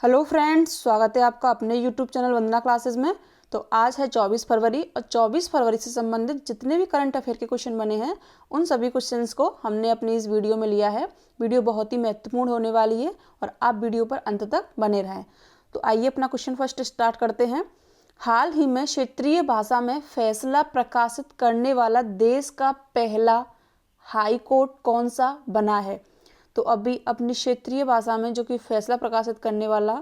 Hello friends, स्वागत है आपका अपने यूट्यूब चैनल वंदना क्लासेस में। तो आज है 24 फरवरी और 24 फरवरी से संबंधित जितने भी करंट अफेयर के क्वेश्चन बने हैं उन सभी क्वेश्चंस को हमने अपनी इस वीडियो में लिया है। वीडियो बहुत ही महत्वपूर्ण होने वाली है और आप वीडियो पर अंत तक बने रहें। तो आइए अपना क्वेश्चन फर्स्ट स्टार्ट करते हैं। हाल ही में क्षेत्रीय भाषा में फैसला प्रकाशित करने वाला देश का पहला हाई कोर्ट कौन सा बना है? तो अभी अपनी क्षेत्रीय भाषा में जो कि फैसला प्रकाशित करने वाला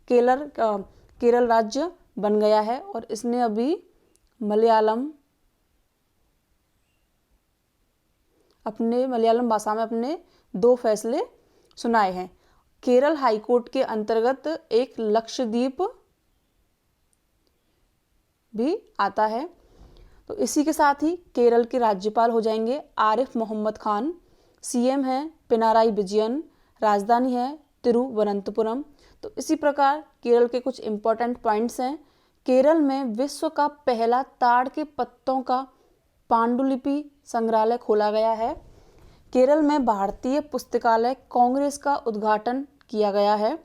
केरल राज्य बन गया है और इसने अभी मलयालम भाषा में अपने 2 फैसले सुनाए हैं। केरल हाई कोर्ट के अंतर्गत एक लक्षद्वीप भी आता है। तो इसी के साथ ही केरल के राज्यपाल हो जाएंगे आरिफ मोहम्मद खान। सीएम है पिनाराई विजयन। राजधानी है तिरुवनंतपुरम। तो इसी प्रकार केरल के कुछ इम्पोर्टेंट पॉइंट्स हैं। केरल में विश्व का पहला ताड़ के पत्तों का पांडुलिपि संग्रहालय खोला गया है। केरल में भारतीय पुस्तकालय कांग्रेस का उद्घाटन किया गया है।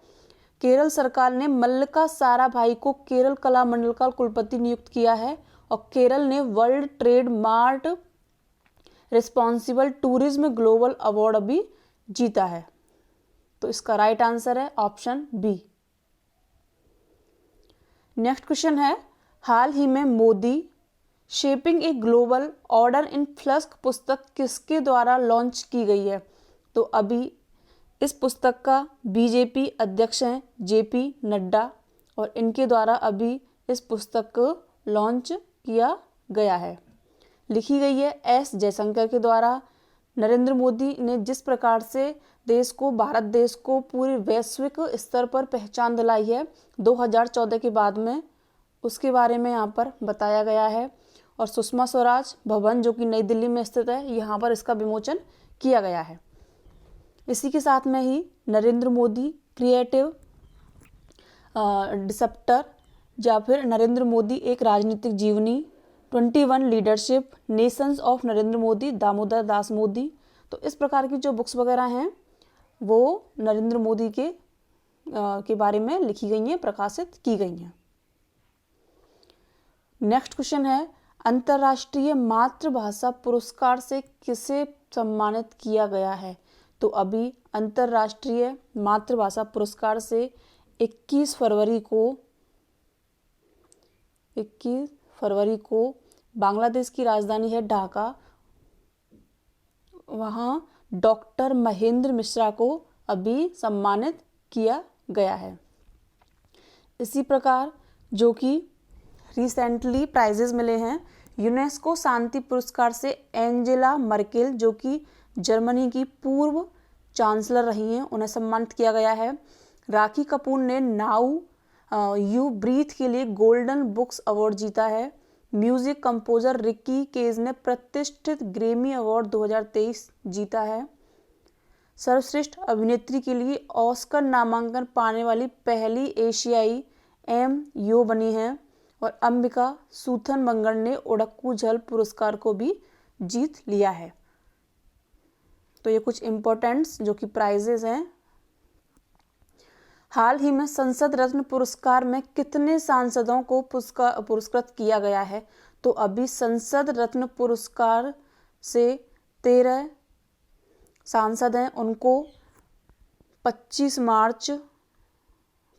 केरल सरकार ने मल्लिका साराभाई को केरल कला मंडल का कुलपति नियुक्त किया है और केरल ने world trade mart responsible tourism global award अभी जीता है। तो इसका राइट आंसर है ऑप्शन बी। नेक्स्ट क्वेश्चन है, हाल ही में Modi shaping a global order in flux पुस्तक किसके द्वारा लॉन्च की गई है? तो अभी इस पुस्तक का बीजेपी अध्यक्ष हैं जेपी नड्डा और इनके द्वारा अभी इस पुस्तक को लॉन्च किया गया है। लिखी गई है एस जयशंकर के द्वारा। नरेंद्र मोदी ने जिस प्रकार से भारत देश को पूरे वैश्विक स्तर पर पहचान दिलाई है 2014 के बाद में, उसके बारे में यहाँ पर बताया गया है। और सुषमा स्वराज भवन जो कि नई दिल्ली में स्थित है, यहाँ पर इसका विमोचन किया गया है। इसी के साथ में ही नरेंद्र मोदी क्रिएटिव डिसप्टर या फिर नरेंद्र मोदी एक राजनीतिक जीवनी 21 leadership nations of Narendra Modi Damodar Das Modi. तो इस प्रकार की जो बुक्स वगैरह हैं वो नरेंद्र मोदी के बारे में लिखी गई हैं, प्रकाशित की गई हैं। नेक्स्ट क्वेश्चन है, अंतर्राष्ट्रीय मातृभाषा पुरस्कार से किसे सम्मानित किया गया है? तो अभी अंतर्राष्ट्रीय मातृभाषा पुरस्कार से 21 फरवरी को बांग्लादेश की राजधानी है ढाका, वहाँ डॉक्टर महेंद्र मिश्रा को अभी सम्मानित किया गया है। इसी प्रकार जो कि रिसेंटली प्राइजेस मिले हैं, यूनेस्को शांति पुरस्कार से एंजेला मर्केल जो कि जर्मनी की पूर्व चांसलर रही हैं, उन्हें सम्मानित किया गया है। राखी कपूर ने नाउ यू ब्रीथ के लिए गोल्डन बुक्स अवार्ड जीता है। म्यूजिक कंपोजर रिकी केज ने प्रतिष्ठित ग्रैमी अवार्ड 2023 जीता है। सर्वश्रेष्ठ अभिनेत्री के लिए ऑस्कर नामांकन पाने वाली पहली एशियाई एम यो बनी है। और अंबिका सूथन मंगल ने ओडक्कू जल पुरस्कार को भी जीत लिया है। तो ये कुछ इम्पोर्टेंट्स जो कि प्राइजेस हैं। हाल ही में संसद रत्न पुरस्कार में कितने सांसदों को पुरस्कृत किया गया है? तो अभी संसद रत्न पुरस्कार से 13 सांसद हैं, उनको 25 मार्च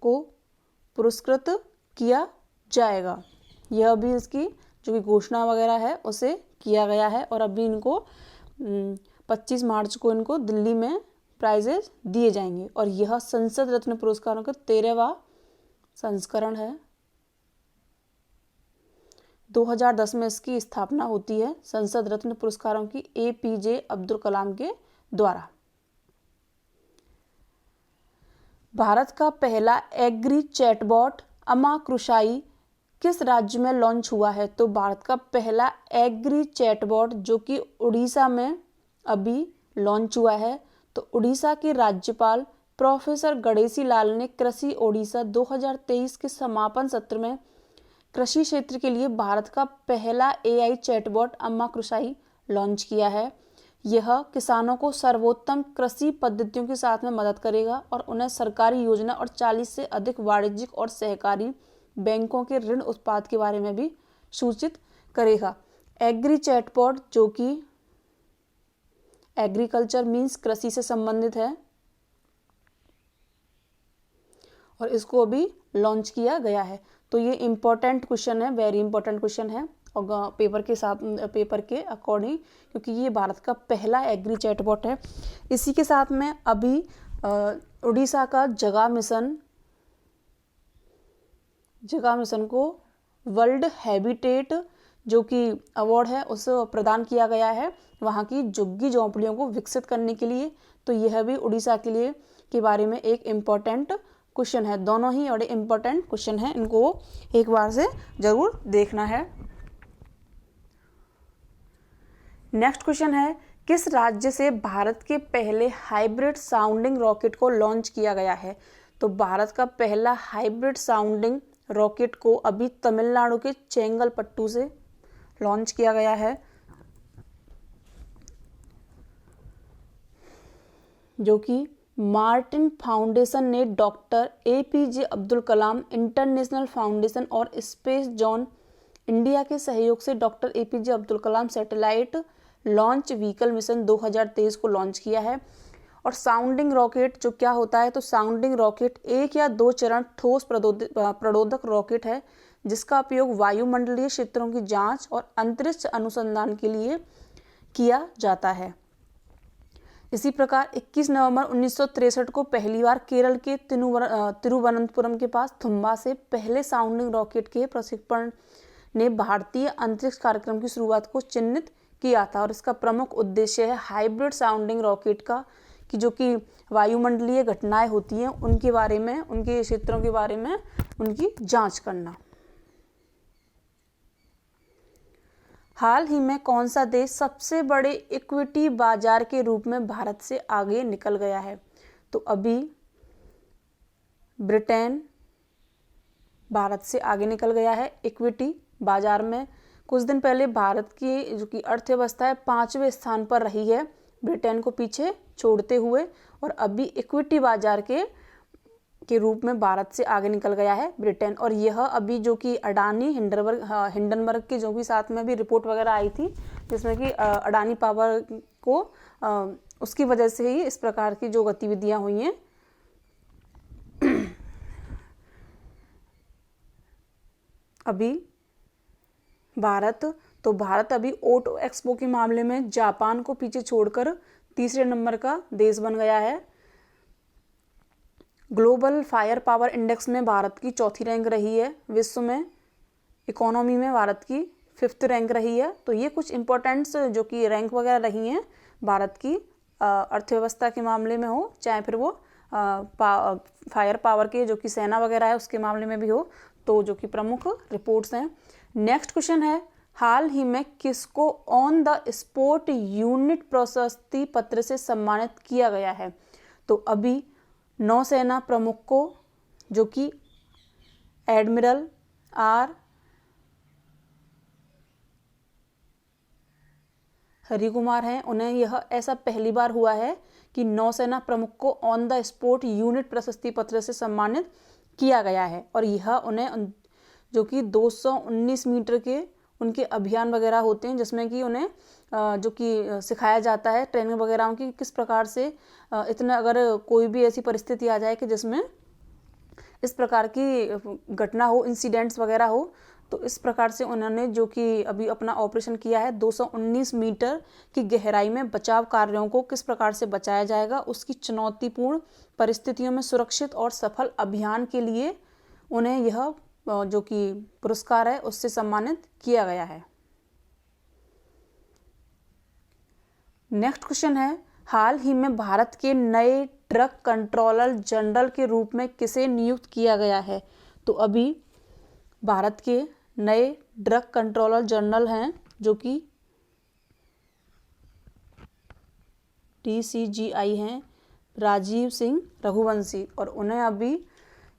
को पुरस्कृत किया जाएगा। यह अभी इसकी जो कि घोषणा वगैरह है उसे किया गया है और अभी इनको 25 मार्च को इनको दिल्ली में प्राइजेस दिए जाएंगे। और यह संसद रत्न पुरस्कारों का 13वां संस्करण है। 2010 में इसकी स्थापना होती है संसद रत्न पुरस्कारों की एपीजे अब्दुल कलाम के द्वारा। भारत का पहला एग्री चैटबॉट अमा कृषाई किस राज्य में लॉन्च हुआ है? तो भारत का पहला एग्री चैटबॉट जो कि उड़ीसा में अभी लॉन्च हुआ है। तो उड़ीसा के राज्यपाल प्रोफेसर गणेशी लाल ने कृषि ओडिशा 2023 के समापन सत्र में कृषि क्षेत्र के लिए भारत का पहला एआई चैटबॉट अम्मा कृषाई लॉन्च किया है। यह किसानों को सर्वोत्तम कृषि पद्धतियों के साथ में मदद करेगा और उन्हें सरकारी योजना और 40 से अधिक वाणिज्यिक और सहकारी बैंकों के ऋण उत्पाद के बारे में भी सूचित करेगा। एग्री चैटबॉट जो कि एग्रीकल्चर मीन्स कृषि से संबंधित है और इसको अभी लॉन्च किया गया है। तो ये इम्पोर्टेंट क्वेश्चन है, वेरी इंपॉर्टेंट क्वेश्चन है और पेपर के अकॉर्डिंग, क्योंकि ये भारत का पहला एग्री चैटबॉट है। इसी के साथ में अभी उड़ीसा का जगा मिशन को वर्ल्ड हैबिटेट जो कि अवार्ड है उस प्रदान किया गया है वहाँ की झुग्गी झोंपड़ियों को विकसित करने के लिए। तो यह भी उड़ीसा के लिए के बारे में एक इम्पॉर्टेंट क्वेश्चन है। दोनों ही बड़े इम्पोर्टेंट क्वेश्चन हैं, इनको एक बार से जरूर देखना है। नेक्स्ट क्वेश्चन है, किस राज्य से भारत के पहले हाइब्रिड साउंडिंग रॉकेट को लॉन्च किया गया है? तो भारत का पहला हाइब्रिड साउंडिंग रॉकेट को अभी तमिलनाडु के चेंगलपट्टू से लॉन्च किया गया है, जो कि मार्टिन फाउंडेशन ने doctor APJ Abdul Kalam international foundation और स्पेस जोन इंडिया के सहयोग से doctor APJ Abdul Kalam satellite launch vehicle mission 2023 को लॉन्च किया है। और साउंडिंग रॉकेट जो क्या होता है, तो साउंडिंग रॉकेट एक या दो चरण ठोस प्ररोधक रॉकेट है जिसका उपयोग वायुमंडलीय क्षेत्रों की जांच और अंतरिक्ष अनुसंधान के लिए किया जाता है। इसी प्रकार 21 नवंबर 1963 को पहली बार केरल के तिरुवनंतपुरम के पास थुम्बा से पहले साउंडिंग रॉकेट के प्रक्षेपण ने भारतीय अंतरिक्ष कार्यक्रम की शुरुआत को चिन्हित किया था। और इसका प्रमुख उद्देश्य है हाइब्रिड साउंडिंग रॉकेट का कि जो कि वायुमंडलीय घटनाएं होती हैं उनके बारे में, उनके क्षेत्रों के बारे में उनकी जांच करना। हाल ही में कौन सा देश सबसे बड़े इक्विटी बाजार के रूप में भारत से आगे निकल गया है? तो अभी ब्रिटेन भारत से आगे निकल गया है इक्विटी बाजार में। कुछ दिन पहले भारत की जो कि अर्थव्यवस्था है 5वें स्थान पर रही है ब्रिटेन को पीछे छोड़ते हुए, और अभी इक्विटी बाजार के रूप में भारत से आगे निकल गया है ब्रिटेन। और यह अभी जो कि अडानी हिंडनबर्ग के जो भी साथ में भी रिपोर्ट वगैरह आई थी जिसमें कि अडानी पावर को उसकी वजह से ही इस प्रकार की जो गतिविधियां हुई हैं। अभी भारत अभी ऑटो एक्सपो के मामले में जापान को पीछे छोड़कर तीसरे नंबर का देश बन गया है। ग्लोबल फायर पावर इंडेक्स में भारत की चौथी रैंक रही है, विश्व में इकोनॉमी में भारत की 5th रैंक रही है। तो ये कुछ इंपॉर्टेंट्स जो कि रैंक वगैरह रही हैं भारत की अर्थव्यवस्था के मामले में हो, चाहे फिर वो फायर पावर के जो कि सेना वगैरह है उसके मामले में भी हो, तो जो कि प्रमुख रिपोर्ट्स हैं। नेक्स्ट क्वेश्चन है, हाल ही में किसको ऑन द स्पॉट यूनिट प्रशस्ति पत्र से सम्मानित किया गया है? तो अभी नौसेना प्रमुख को जो कि एडमिरल आर हरिकुमार हैं, उन्हें यह ऐसा पहली बार हुआ है कि नौसेना प्रमुख को ऑन द स्पॉट यूनिट प्रशस्ति पत्र से सम्मानित किया गया है। और यह उन्हें जो कि 219 मीटर के उनके अभियान वगैरह होते हैं जिसमें कि उन्हें जो कि सिखाया जाता है ट्रेनिंग वगैरह की किस प्रकार से इतना अगर कोई भी ऐसी परिस्थिति आ जाए कि जिसमें इस प्रकार की घटना हो, इंसिडेंट्स वगैरह हो, तो इस प्रकार से उन्होंने जो कि अभी अपना ऑपरेशन किया है 219 मीटर की गहराई में बचाव कार्यों को किस प्रकार से बचाया जाएगा उसकी चुनौतीपूर्ण परिस्थितियों में सुरक्षित और सफल अभियान के लिए उन्हें यह जो कि पुरस्कार है उससे सम्मानित किया गया है। नेक्स्ट क्वेश्चन है, हाल ही में भारत के नए ड्रग कंट्रोलर जनरल के रूप में किसे नियुक्त किया गया है? तो अभी भारत के नए ड्रग कंट्रोलर जनरल हैं जो कि DCGI हैं राजीव सिंह रघुवंशी, और उन्हें अभी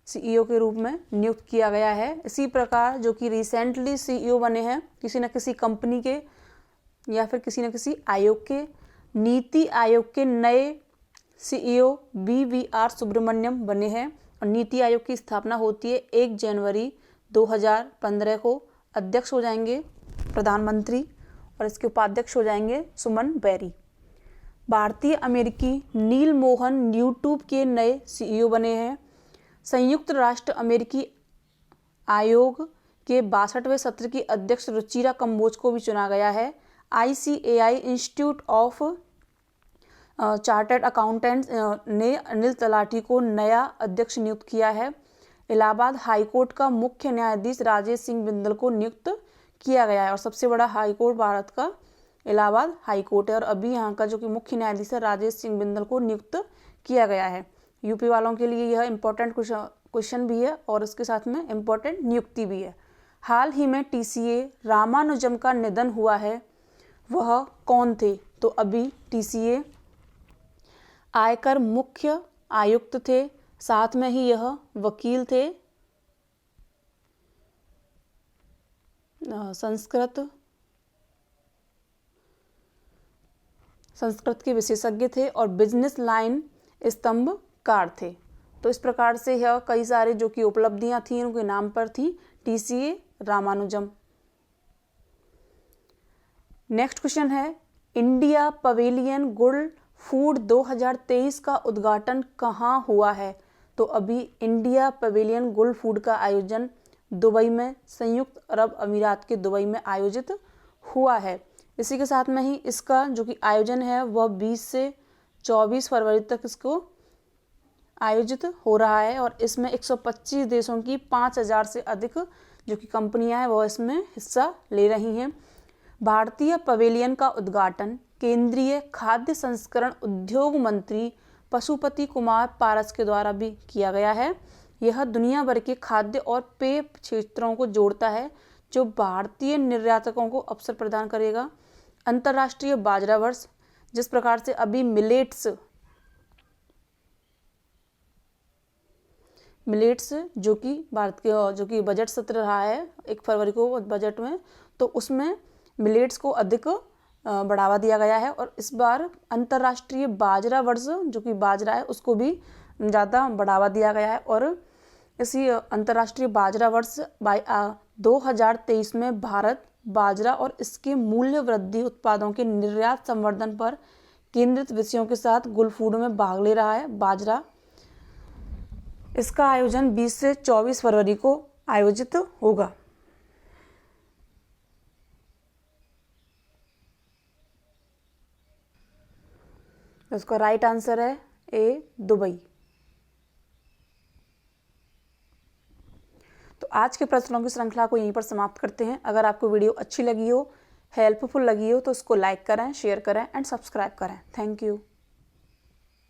CEO के रूप में नियुक्त किया गया है। इसी प्रकार जो कि रिसेंटली CEO बने हैं किसी न किसी कंपनी के या फिर किसी न किसी आयोग के, नीति आयोग के नए CEO BVR सुब्रमण्यम बने हैं और नीति आयोग की स्थापना होती है 1 जनवरी 2015 को। अध्यक्ष हो जाएंगे प्रधानमंत्री और इसके उपाध्यक्ष हो जाएंगे सुमन बेरी। भारतीय अमेरिकी नील मोहन यूट्यूब के नए CEO बने हैं। संयुक्त राष्ट्र अमेरिकी आयोग के 62वें सत्र की अध्यक्ष रुचिरा कंबोज को भी चुना गया है। ICAI institute of chartered accountants ने अनिल तलाठी को नया अध्यक्ष नियुक्त किया है। इलाहाबाद हाईकोर्ट का मुख्य न्यायाधीश राजेश सिंह बिंदल को नियुक्त किया गया है और सबसे बड़ा हाईकोर्ट भारत का इलाहाबाद हाईकोर्ट है और अभी यहाँ का जो कि मुख्य न्यायाधीश है राजेश सिंह बिंदल को नियुक्त किया गया है। यूपी वालों के लिए यह इम्पोर्टेंट क्वेश्चन भी है और इसके साथ में इम्पोर्टेंट नियुक्ति भी है। हाल ही में TCA रामानुजम का निधन हुआ है, वह कौन थे? तो अभी TCA आयकर मुख्य आयुक्त थे, साथ में ही यह वकील थे, संस्कृत के विशेषज्ञ थे और बिजनेस लाइन स्तंभकार थे। तो इस प्रकार से यह कई सारे जो कि उपलब्धियां थी उनके नाम पर थी TCA रामानुजम। नेक्स्ट क्वेश्चन है, इंडिया पवेलियन गुड फूड 2023 का उद्घाटन कहाँ हुआ है? तो अभी इंडिया पवेलियन गुड फूड का आयोजन दुबई में, संयुक्त अरब अमीरात के दुबई में आयोजित हुआ है। इसी के साथ में ही इसका जो कि आयोजन है वह 20 से 24 फरवरी तक इसको आयोजित हो रहा है और इसमें 125 देशों की 5000 से अधिक जो कि कंपनियां हैं वो इसमें हिस्सा ले रही हैं। भारतीय पवेलियन का उद्घाटन केंद्रीय खाद्य संस्करण उद्योग मंत्री पशुपति कुमार पारस के द्वारा भी किया गया है। यह दुनिया भर के खाद्य और पेय क्षेत्रों को जोड़ता है जो भारतीय निर्यातकों को अवसर प्रदान करेगा। अंतर्राष्ट्रीय बाजरा वर्ष, जिस प्रकार से अभी मिलेट्स जो कि भारत के जो कि बजट सत्र रहा है 1 फरवरी को बजट में, तो उसमें मिलेट्स को अधिक बढ़ावा दिया गया है और इस बार अंतर्राष्ट्रीय बाजरा वर्ष जो कि बाजरा है उसको भी ज़्यादा बढ़ावा दिया गया है और इसी अंतर्राष्ट्रीय बाजरा वर्ष 2023 में भारत बाजरा और इसके मूल्य वृद्धि उत्पादों के निर्यात संवर्धन पर केंद्रित विषयों के साथ गुड फूड में भाग ले रहा है। बाजरा, इसका आयोजन 20 से 24 फरवरी को आयोजित होगा। इसका राइट आंसर है A, दुबई। तो आज के प्रश्नों की श्रृंखला को यहीं पर समाप्त करते हैं। अगर आपको वीडियो अच्छी लगी हो, हेल्पफुल लगी हो तो इसको लाइक करें, शेयर करें एंड सब्सक्राइब करें। Thank you.